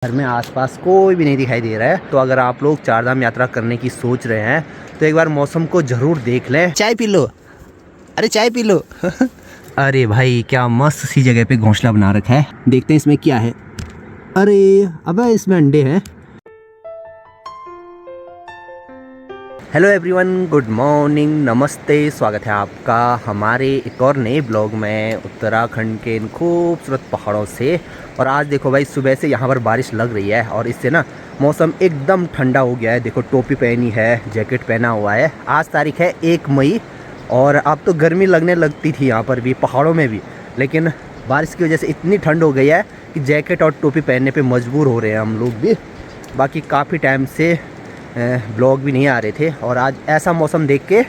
घर में आसपास कोई भी नहीं दिखाई दे रहा है। तो अगर आप लोग चारधाम यात्रा करने की सोच रहे हैं तो एक बार मौसम को ज़रूर देख लें। चाय पी लो, अरे चाय पी लो। अरे भाई क्या मस्त सी जगह पे घोंसला बना रखा है। देखते हैं इसमें क्या है। अरे अबे इसमें अंडे हैं। हेलो एवरीवन, गुड मॉर्निंग, नमस्ते। स्वागत है आपका हमारे एक और नए ब्लॉग में उत्तराखंड के इन खूबसूरत पहाड़ों से। और आज देखो भाई सुबह से यहाँ पर बारिश लग रही है और इससे ना मौसम एकदम ठंडा हो गया है। देखो टोपी पहनी है, जैकेट पहना हुआ है। आज तारीख है 1 मई और अब तो गर्मी लगने लगती थी यहाँ पर भी, पहाड़ों में भी, लेकिन बारिश की वजह से इतनी ठंड हो गई है कि जैकेट और टोपी पहनने पर मजबूर हो रहे हैं हम लोग भी। बाकी काफ़ी टाइम से ब्लॉग भी नहीं आ रहे थे और आज ऐसा मौसम देख के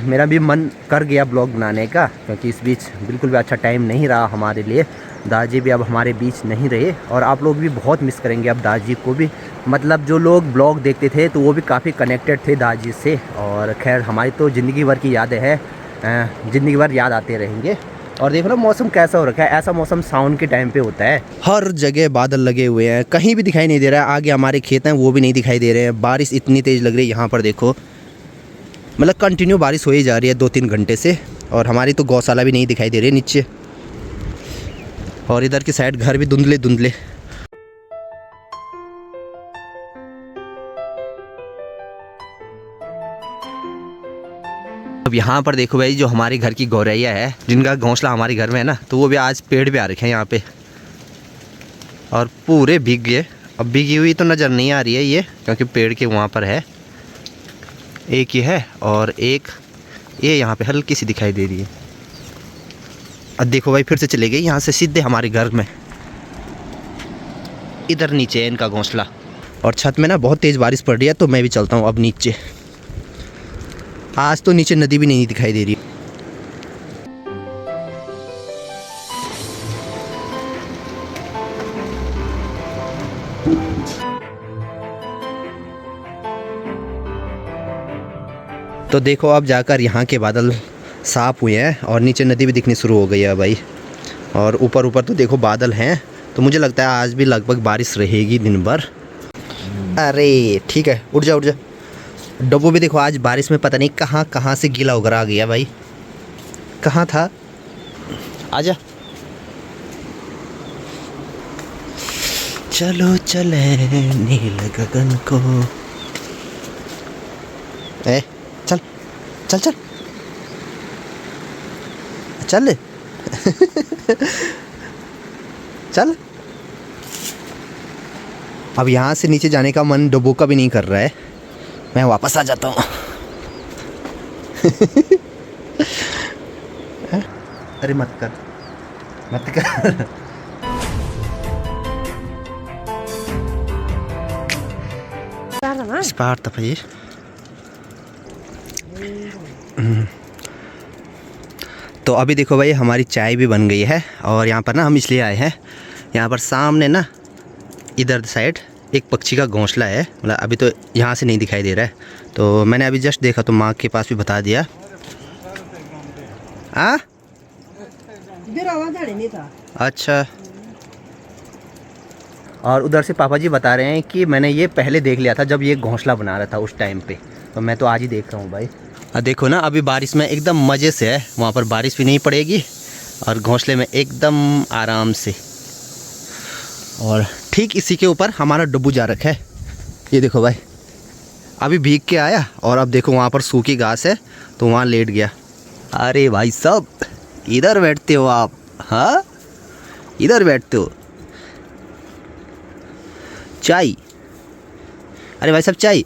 मेरा भी मन कर गया ब्लॉग बनाने का, क्योंकि इस बीच बिल्कुल भी अच्छा टाइम नहीं रहा हमारे लिए। दादाजी भी अब हमारे बीच नहीं रहे और आप लोग भी बहुत मिस करेंगे अब दादाजी को भी। मतलब जो लोग ब्लॉग देखते थे तो वो भी काफ़ी कनेक्टेड थे दादाजी से। और खैर हमारी तो ज़िंदगी भर की यादें हैं, ज़िंदगी भर याद आते रहेंगे। और देखो ना मौसम कैसा हो रखा है। ऐसा मौसम सावन के टाइम पे होता है। हर जगह बादल लगे हुए हैं, कहीं भी दिखाई नहीं दे रहा है। आगे हमारे खेत हैं वो भी नहीं दिखाई दे रहे हैं। बारिश इतनी तेज़ लग रही है यहाँ पर, देखो मतलब कंटिन्यू बारिश हो ही जा रही है 2-3 घंटे से। और हमारी तो गौशाला भी नहीं दिखाई दे रही है नीचे। और इधर की साइड घर भी धुंधले धुंधले। अब यहाँ पर देखो भाई, जो हमारे घर की गौरैया है, जिनका घोंसला हमारे घर में है ना, तो वो भी आज पेड़ पे आ रखे हैं यहाँ पे और पूरे भीग गए। अब भीगी हुई तो नज़र नहीं आ रही है ये, क्योंकि पेड़ के वहाँ पर है। एक ही है और एक ये यहाँ पे हल्की सी दिखाई दे रही है। अब देखो भाई फिर से चले गई यहाँ से सीधे हमारे घर में। इधर नीचे है इनका घोंसला और छत में ना बहुत तेज़ बारिश पड़ रही है, तो मैं भी चलता हूँ अब नीचे। आज तो नीचे नदी भी नहीं दिखाई दे रही। तो देखो अब जाकर यहाँ के बादल साफ हुए हैं और नीचे नदी भी दिखनी शुरू हो गई है भाई। और ऊपर ऊपर तो देखो बादल हैं, तो मुझे लगता है आज भी लगभग बारिश रहेगी दिन भर। अरे ठीक है, उठ जा उठ जा। डब्बू भी देखो आज बारिश में पता नहीं कहाँ कहाँ से गीला होकर आ गया भाई। कहाँ था, आजा। चलो चले नील गगन को। ए चल चल चल चल। चल। अब यहाँ से नीचे जाने का मन डब्बू का भी नहीं कर रहा है। मैं वापस आ जाता हूँ। अरे मत कर मत कर। इस पार था भाई। तो अभी देखो भाई हमारी चाय भी बन गई है। और यहाँ पर ना हम इसलिए आए हैं, यहाँ पर सामने ना इधर साइड एक पक्षी का घोंसला है। मतलब अभी तो यहाँ से नहीं दिखाई दे रहा है, तो मैंने अभी जस्ट देखा तो माँ के पास भी बता दिया। अच्छा। और उधर से पापा जी बता रहे हैं कि मैंने ये पहले देख लिया था जब ये घोंसला बना रहा था उस टाइम पे, तो मैं तो आज ही देख रहा हूँ भाई। देखो ना अभी बारिश में एकदम मज़े से है, वहाँ पर बारिश भी नहीं पड़ेगी और घोंसले में एकदम आराम से। और ठीक इसी के ऊपर हमारा डब्बू जा रखा है। ये देखो भाई अभी भीग के आया और अब देखो वहाँ पर सूखी घास है तो वहाँ लेट गया। अरे भाई साहब इधर बैठते हो आप? हाँ इधर बैठते हो। चाय, अरे भाई साहब चाय।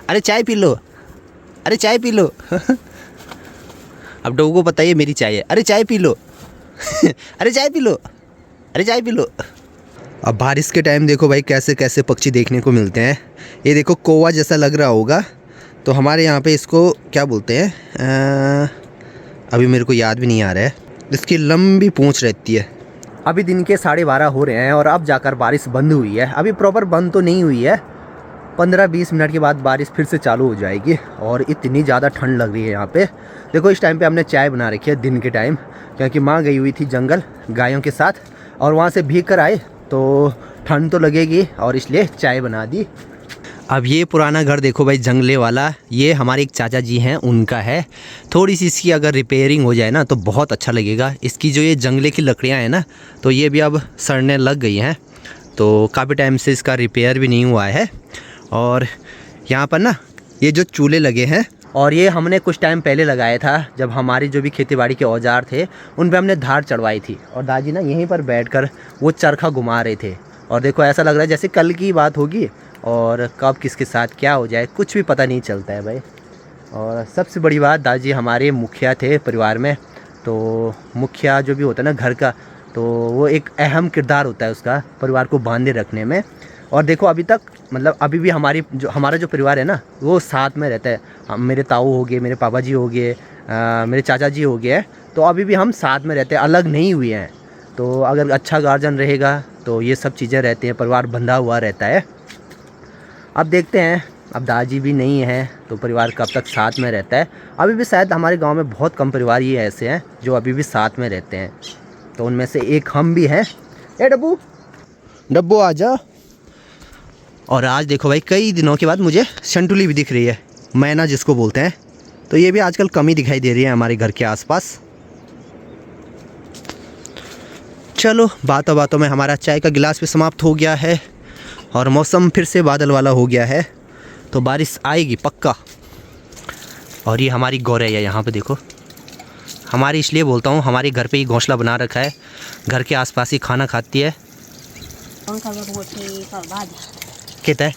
अरे चाय पी लो, अरे चाय पी लो। अब डब्बू को बताइए मेरी चाय है। अरे चाय पी लो। अरे चाय पी लो, अरे चाय पी लो। अब बारिश के टाइम देखो भाई कैसे कैसे पक्षी देखने को मिलते हैं। ये देखो कौवा जैसा लग रहा होगा, तो हमारे यहाँ पे इसको क्या बोलते हैं, अभी मेरे को याद भी नहीं आ रहा है। इसकी लंबी पूंछ रहती है। अभी दिन के 12:30 हो रहे हैं और अब जाकर बारिश बंद हुई है। अभी प्रॉपर बंद तो नहीं हुई है, 15-20 मिनट के बाद बारिश फिर से चालू हो जाएगी। और इतनी ज़्यादा ठंड लग रही है यहाँ पे। देखो इस टाइम पे हमने चाय बना रखी है दिन के टाइम, क्योंकि माँ गई हुई थी जंगल गायों के साथ और वहाँ से भीग कर आए तो ठंड तो लगेगी और इसलिए चाय बना दी। अब ये पुराना घर देखो भाई, जंगले वाला, ये हमारे एक चाचा जी हैं, उनका है। थोड़ी सी इसकी अगर रिपेयरिंग हो जाए ना तो बहुत अच्छा लगेगा। इसकी जो ये जंगले की लकड़ियाँ हैं ना, तो ये भी अब सड़ने लग गई हैं, तो काफ़ी टाइम से इसका रिपेयर भी नहीं हुआ है। और यहाँ पर ना ये जो चूल्हे लगे हैं, और ये हमने कुछ टाइम पहले लगाया था, जब हमारी जो भी खेतीबाड़ी के औजार थे उन पे हमने धार चढ़वाई थी। और दादी ना यहीं पर बैठकर वो चरखा घुमा रहे थे। और देखो ऐसा लग रहा है जैसे कल की बात होगी, और कब किसके साथ क्या हो जाए कुछ भी पता नहीं चलता है भाई। और सबसे बड़ी बात, दादी हमारे मुखिया थे परिवार में, तो मुखिया जो भी होता है ना घर का, तो वो एक अहम किरदार होता है उसका परिवार को बांधे रखने में। और देखो अभी तक मतलब अभी भी हमारा जो परिवार है ना वो साथ में रहता है। मेरे ताऊ हो गए, मेरे पापा जी हो गए, मेरे चाचा जी हो गए, तो अभी भी हम साथ में रहते हैं, अलग नहीं हुए हैं। तो अगर अच्छा गार्जियन रहेगा तो ये सब चीज़ें रहती हैं, परिवार बंधा हुआ रहता है। अब देखते हैं, अब दादी भी नहीं है तो परिवार कब तक साथ में रहता है। अभी भी शायद हमारे गांव में बहुत कम परिवार ये ऐसे हैं जो अभी भी साथ में रहते हैं, तो उनमें से एक हम भी हैं। ए डब्बू, डब्बू आजा। और आज देखो भाई, कई दिनों के बाद मुझे शंटुली भी दिख रही है, मैना जिसको बोलते हैं, तो ये भी आजकल कम ही दिखाई दे रही है हमारे घर के आसपास। चलो बातों बातों में हमारा चाय का गिलास भी समाप्त हो गया है, और मौसम फिर से बादल वाला हो गया है, तो बारिश आएगी पक्का। और ये हमारी गौरैया यहाँ पे देखो, हमारी इसलिए बोलता हूँ, हमारे घर पे ही घोंसला बना रखा है, घर के आसपास ही खाना खाती है। कहता है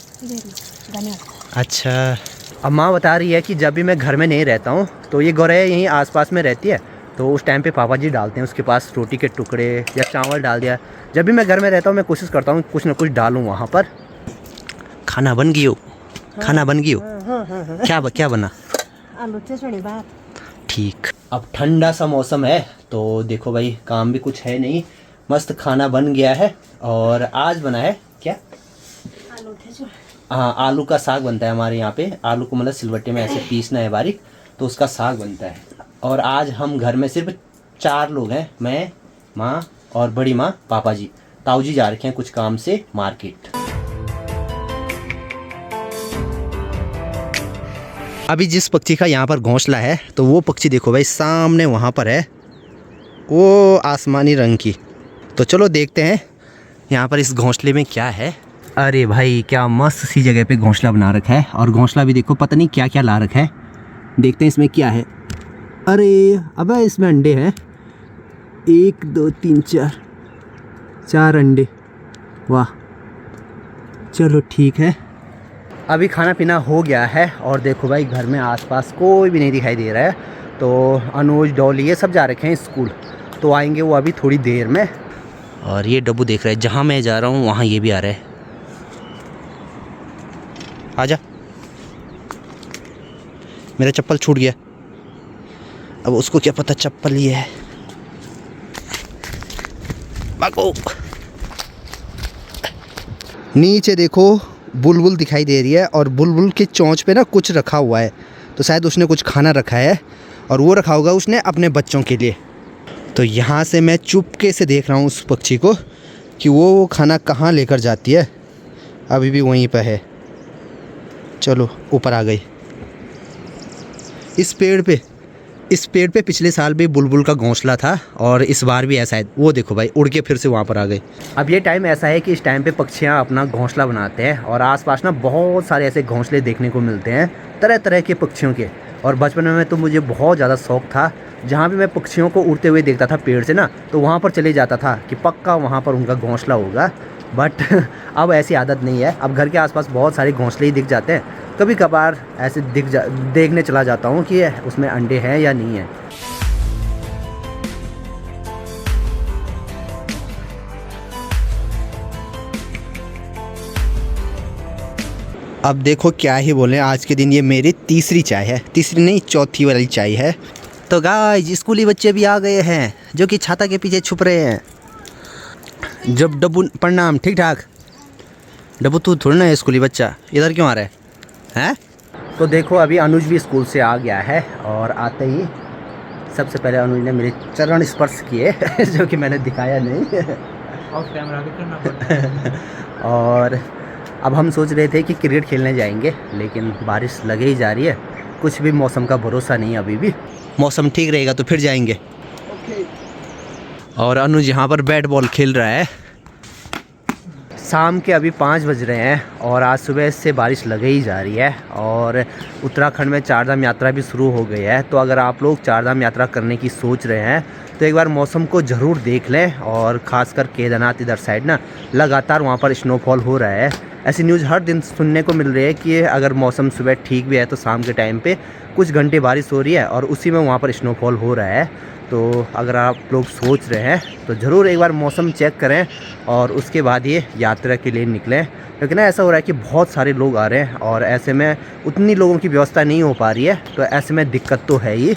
अच्छा। अब माँ बता रही है कि जब भी मैं घर में नहीं रहता हूँ तो ये गौरैया यहीं आसपास में रहती है, तो उस टाइम पे पापा जी डालते हैं उसके पास रोटी के टुकड़े या चावल डाल दिया। जब भी मैं घर में रहता हूँ मैं कोशिश करता हूँ कुछ ना कुछ डालूँ वहाँ पर। खाना बन गई हो? खाना बन गई हो? क्या बना? आलू चटनी भात। ठीक। अब ठंडा सा मौसम है, तो देखो भाई काम भी कुछ है नहीं, मस्त खाना बन गया है। और आज बना है क्या? हाँ, आलू का साग बनता है हमारे यहाँ पे। आलू को मतलब सिलबट्टे में ऐसे पीसना है बारीक, तो उसका साग बनता है। और आज हम घर में सिर्फ 4 लोग हैं, मैं, माँ और बड़ी माँ, पापा जी। ताऊ जी जा रखे हैं कुछ काम से मार्केट। अभी जिस पक्षी का यहाँ पर घोंसला है, तो वो पक्षी देखो भाई सामने वहाँ पर है, वो आसमानी रंग की। तो चलो देखते हैं यहाँ पर इस घोंसले में क्या है। अरे भाई क्या मस्त सी जगह पे घोंसला बना रखा है, और घोंसला भी देखो पता नहीं क्या क्या ला रखा है। देखते हैं इसमें क्या है। अरे अबे इसमें अंडे हैं, 1 2 3 4 अंडे, वाह। चलो ठीक है, अभी खाना पीना हो गया है। और देखो भाई घर में आसपास कोई भी नहीं दिखाई दे रहा है, तो अनुज डॉली ये सब जा रखे हैं स्कूल, तो आएंगे वो अभी थोड़ी देर में। और ये डब्बू देख रहा है, जहाँ मैं जा रहा हूँ वहाँ ये भी आ रहा है। आजा, मेरा चप्पल छूट गया, अब उसको क्या पता चप्पल ये है। भागो। नीचे देखो बुलबुल दिखाई दे रही है, और बुलबुल के चोंच पे ना कुछ रखा हुआ है, तो शायद उसने कुछ खाना रखा है, और वो रखा होगा उसने अपने बच्चों के लिए। तो यहाँ से मैं चुपके से देख रहा हूँ उस पक्षी को कि वो खाना कहाँ लेकर जाती है। अभी भी वहीं पर है। चलो ऊपर आ गई। इस पेड़ पे पिछले साल भी बुलबुल का घोंसला था, और इस बार भी ऐसा है। वो देखो भाई उड़ के फिर से वहाँ पर आ गई। अब ये टाइम ऐसा है कि इस टाइम पे पक्षियाँ अपना घोंसला बनाते हैं, और आसपास ना बहुत सारे ऐसे घोंसले देखने को मिलते हैं तरह तरह के पक्षियों के। और बचपन में तो मुझे बहुत ज़्यादा शौक था, जहाँ भी मैं पक्षियों को उड़ते हुए देखता था पेड़ से ना, तो वहाँ पर चले जाता था कि पक्का वहाँ पर उनका घोंसला होगा। बट अब ऐसी आदत नहीं है, अब घर के आसपास बहुत सारे घोंसले ही दिख जाते हैं। कभी कभार ऐसे देखने चला जाता हूँ कि उसमें अंडे हैं या नहीं है। अब देखो क्या ही बोलें, आज के दिन ये मेरी तीसरी चाय है, तीसरी नहीं चौथी वाली चाय है। तो गाइस स्कूली बच्चे भी आ गए हैं जो कि छाता के पीछे छुप रहे हैं। जब डब्बू प्रणाम, ठीक ठाक। डब्बू तू थोड़ा ना है स्कूली बच्चा, इधर क्यों आ रहा है? तो देखो अभी अनुज भी स्कूल से आ गया है, और आते ही सबसे पहले अनुज ने मेरे चरण स्पर्श किए जो कि मैंने दिखाया नहीं। ऑफ कैमरा भी करना पड़ता है। और अब हम सोच रहे थे कि क्रिकेट खेलने जाएंगे, लेकिन बारिश लगे ही जा रही है। कुछ भी मौसम का भरोसा नहीं है अभी भी। मौसम ठीक रहेगा तो फिर जाएंगे। और अनुज यहाँ पर बैट बॉल खेल रहा है। शाम के अभी 5 बज रहे हैं और आज सुबह से बारिश लगे ही जा रही है। और उत्तराखंड में चारधाम यात्रा भी शुरू हो गई है, तो अगर आप लोग चारधाम यात्रा करने की सोच रहे हैं तो एक बार मौसम को ज़रूर देख लें। और ख़ासकर केदारनाथ इधर साइड ना लगातार वहाँ पर स्नोफॉल हो रहा है। ऐसी न्यूज़ हर दिन सुनने को मिल रही है कि अगर मौसम सुबह ठीक भी है तो शाम के टाइम पे कुछ घंटे बारिश हो रही है और उसी में वहाँ पर स्नोफॉल हो रहा है। तो अगर आप लोग सोच रहे हैं तो ज़रूर एक बार मौसम चेक करें और उसके बाद ये यात्रा के लिए निकलें। क्योंकि ना ऐसा हो रहा है कि बहुत सारे लोग आ रहे हैं और ऐसे में उतनी लोगों की व्यवस्था नहीं हो पा रही है, तो ऐसे में दिक्कत तो है ही।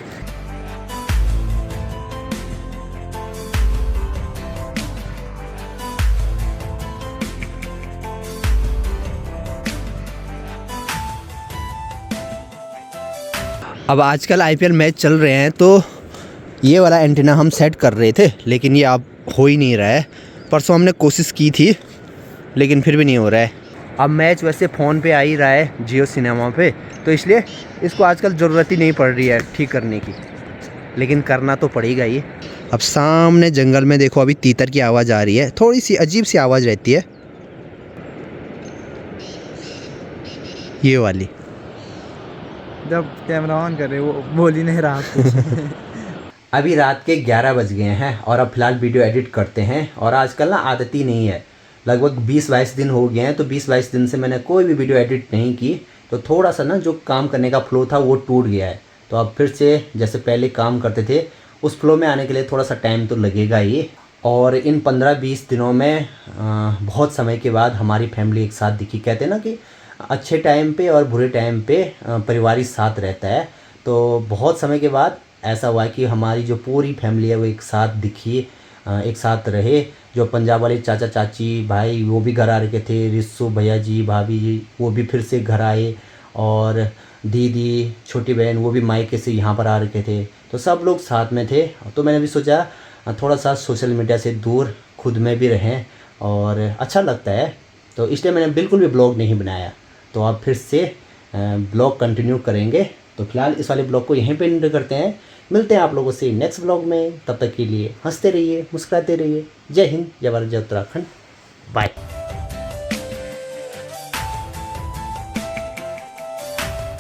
अब आजकल आईपीएल मैच चल रहे हैं तो ये वाला एंटीना हम सेट कर रहे थे, लेकिन ये अब हो ही नहीं रहा है। परसों हमने कोशिश की थी लेकिन फिर भी नहीं हो रहा है। अब मैच वैसे फ़ोन पे आ ही रहा है जियो सिनेमा पे, तो इसलिए इसको आजकल ज़रूरत ही नहीं पड़ रही है ठीक करने की, लेकिन करना तो पड़ेगा ही। अब सामने जंगल में देखो अभी तीतर की आवाज़ आ रही है, थोड़ी सी अजीब सी आवाज़ रहती है ये वाली। जब कैमरा ऑन कर रहे वो बोल ही नहीं रहा कुछ। अभी रात के 11 बज गए हैं और अब फ़िलहाल वीडियो एडिट करते हैं। और आजकल ना आदत ही नहीं है, लगभग 20-22 दिन हो गए हैं, तो 20-22 दिन से मैंने कोई भी वीडियो एडिट नहीं की। तो थोड़ा सा ना जो काम करने का फ्लो था वो टूट गया है। तो अब फिर से जैसे पहले काम करते थे उस फ्लो में आने के लिए थोड़ा सा टाइम तो लगेगा ही। और इन 15-20 दिनों में बहुत समय के बाद हमारी फैमिली एक साथ दिखी। कहते हैं ना कि अच्छे टाइम पे और बुरे टाइम पे परिवार ही साथ रहता है। तो बहुत समय के बाद ऐसा हुआ कि हमारी जो पूरी फैमिली है वो एक साथ दिखी, एक साथ रहे। जो पंजाब वाले चाचा चाची भाई वो भी घर आ रखे थे, रिस्सू भैया जी भाभी जी वो भी फिर से घर आए, और दीदी छोटी बहन वो भी मायके से यहाँ पर आ रखे थे। तो सब लोग साथ में थे। तो मैंने भी सोचा थोड़ा सा सोशल मीडिया से दूर खुद में भी रहें और अच्छा लगता है, तो इसलिए मैंने बिल्कुल भी ब्लॉग नहीं बनाया। तो अब फिर से ब्लॉग कंटिन्यू करेंगे। तो फिलहाल इस वाले ब्लॉग को यहीं पे एंड करते हैं। मिलते हैं आप लोगों से नेक्स्ट ब्लॉग में। तब तक के लिए हंसते रहिए, मुस्कुराते रहिए। जय हिंद, जय भारत, जय उत्तराखंड। बाय।